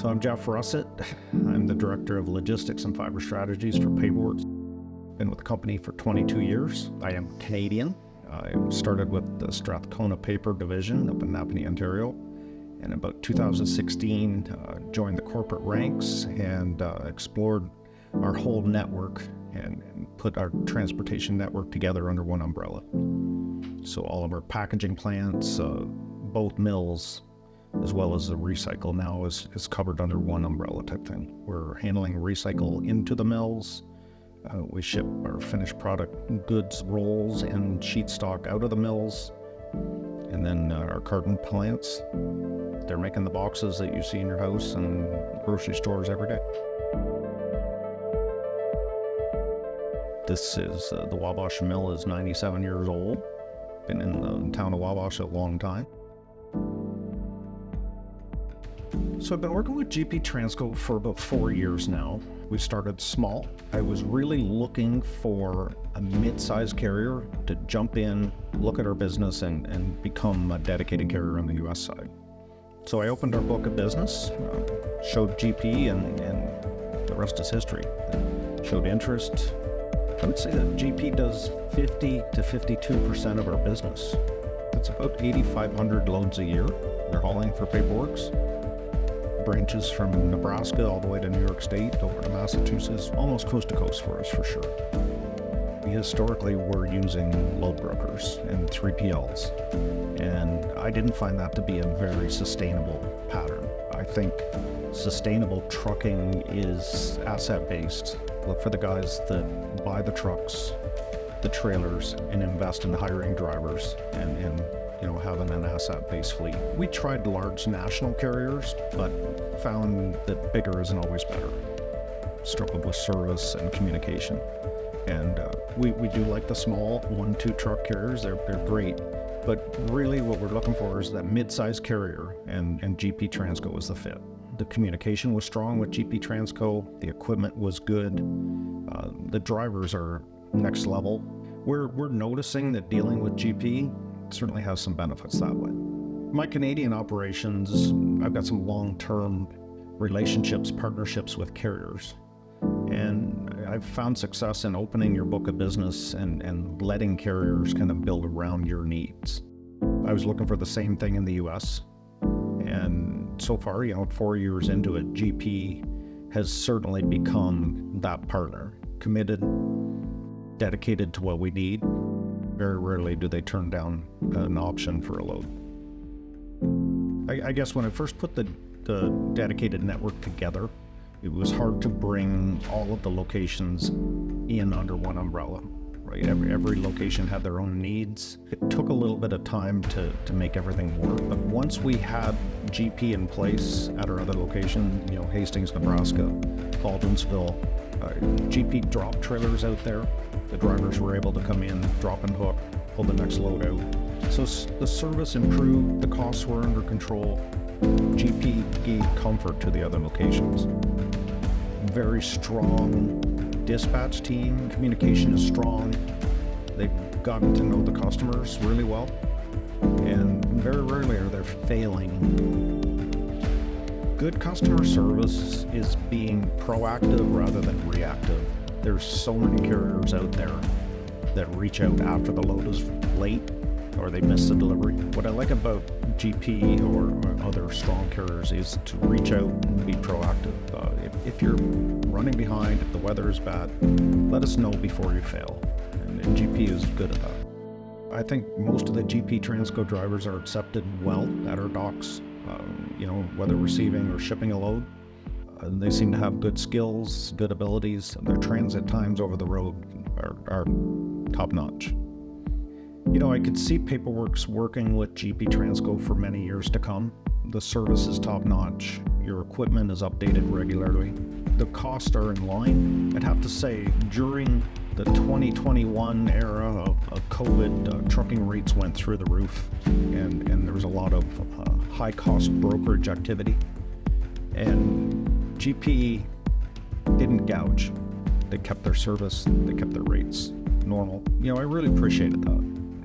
So I'm Jeff Russett. I'm the Director of Logistics and Fiber Strategies for PaperWorks. Been with the company for 22 years. I am Canadian. I started with the Strathcona Paper Division up in Napanee, Ontario. And in about 2016, joined the corporate ranks and explored our whole network and put our transportation network together under one umbrella. So all of our packaging plants, both mills, as well as the recycle now is covered under one umbrella type thing. We're handling recycle into the mills. We ship our finished product goods, rolls, and sheet stock out of the mills. And then our carton plants, they're making the boxes that you see in your house and grocery stores every day. This is, the Wabash Mill is 97 years old. Been in the town of Wabash a long time. So I've been working with GP Transco for about 4 years now. We started small. I was really looking for a mid-sized carrier to jump in, look at our business, and become a dedicated carrier on the U.S. side. So I opened our book of business, showed GP, and the rest is history. Showed interest. I would say that GP does 50 to 52% of our business. That's about 8,500 loads a year they're hauling for PaperWorks. Branches from Nebraska all the way to New York State, over to Massachusetts, almost coast to coast for us for sure. We historically were using load brokers and 3PLs, and I didn't find that to be a very sustainable pattern. I think sustainable trucking is asset-based. Look for the guys that buy the trucks, the trailers, and invest in hiring drivers and having an asset-based fleet. We tried large national carriers, but found that bigger isn't always better. Struggled with service and communication. And we do like the small 1-2 truck carriers. They're great. But really what we're looking for is that mid-sized carrier, and GP Transco was the fit. The communication was strong with GP Transco. The equipment was good. The drivers are next level. We're noticing that dealing with GP certainly has some benefits that way. My Canadian operations, I've got some long-term relationships, partnerships with carriers. And I've found success in opening your book of business and letting carriers kind of build around your needs. I was looking for the same thing in the US. And so far, 4 years into it, GP has certainly become that partner, committed, dedicated to what we need. Very rarely do they turn down an option for a load. I guess when I first put the dedicated network together, it was hard to bring all of the locations in under one umbrella, right? Every location had their own needs. It took a little bit of time to make everything work, but once we had GP in place at our other location, Hastings, Nebraska, Baldwinsville, GP drop trailers out there. The drivers were able to come in, drop and hook, pull the next load out. So the service improved, the costs were under control. GP gave comfort to the other locations. Very strong dispatch team, communication is strong. They've gotten to know the customers really well, and very rarely are they failing. Good customer service is being proactive rather than reactive. There's so many carriers out there that reach out after the load is late or they miss the delivery. What I like about GP or other strong carriers is to reach out and be proactive. If you're running behind, if the weather is bad, let us know before you fail. And GP is good at that. I think most of the GP Transco drivers are accepted well at our docks, whether receiving or shipping a load. They seem to have good skills, good abilities. Their transit times over the road are top-notch. I could see PaperWorks working with GP Transco for many years to come. The service is top-notch. Your equipment is updated regularly. The costs are in line. I'd have to say, during the 2021 era of COVID, trucking rates went through the roof, and there was a lot of high-cost brokerage activity. And GP didn't gouge. They kept their service, they kept their rates normal. I really appreciated that.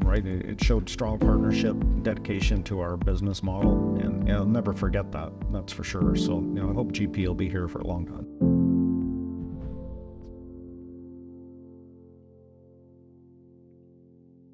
right? It showed strong partnership, dedication to our business model, and I'll never forget that. That's for sure. So, I hope GP will be here for a long time.